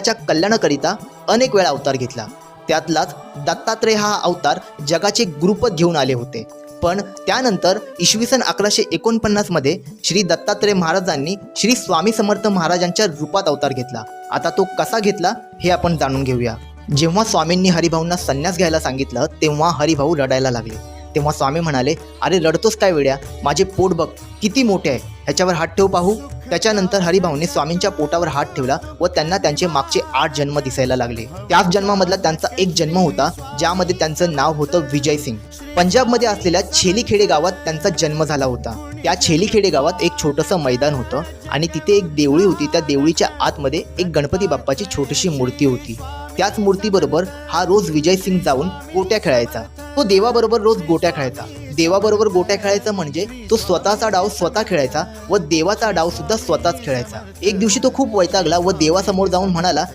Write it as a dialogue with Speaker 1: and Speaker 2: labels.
Speaker 1: जगाच्या कल्याणाकरिता अनेक वेळा अवतार घेतला। त्यातलाच दत्तात्रेय हा अवतार जगाचे गुरुपद घेऊन आले होते। पण त्यानंतर इसवी सन 1149 मध्ये श्री दत्तात्रेय महाराजांनी श्री स्वामी समर्थ महाराजांच्या रूपात अवतार घेतला। आता तो कसा घेतला हे आपण जाणून घेऊया। जेव्हा स्वामींनी हरिभाऊंना संन्यास घ्यायला सांगितलं तेव्हा हरिभाऊ रडायला लागले। तेव्हा स्वामी म्हणाले, अरे रडतोस काय वेड्या, माझे पोट बघ किती मोठे आहे, ह्याच्यावर हात ठेव पाहू। त्याच्यानंतर हरिभाऊंनी स्वामींच्या पोटावर हात ठेवला व त्यांना त्यांचे मागचे 8 जन्म दिसायला लागले। त्याच जन्मामधला त्यांचा एक जन्म होता ज्यामध्ये त्यांचं नाव होतं विजय सिंग। पंजाबमध्ये असलेल्या छेलीखेडे गावात त्यांचा जन्म झाला होता। त्या छेलीखेडे गावात एक छोटंसं मैदान होतं आणि तिथे एक देवळी होती। त्या देवळीच्या आतमध्ये एक गणपती बाप्पाची छोटीशी मूर्ती होती। त्याच मूर्तीबरोबर हा रोज विजय सिंग जाऊन गोट्या खेळायचा। तो देवाबरोबर रोज गोट्या खेळायचा। देवाबरोबर गोट्या खेळायचा म्हणजे तो स्वतःचा डाव स्वतः खेळायचा व देवाचा डाव सुद्धा स्वतःच खेळायचा। एक दिवशी तो खूप वैतागला व देवासमोर जाऊन म्हणाला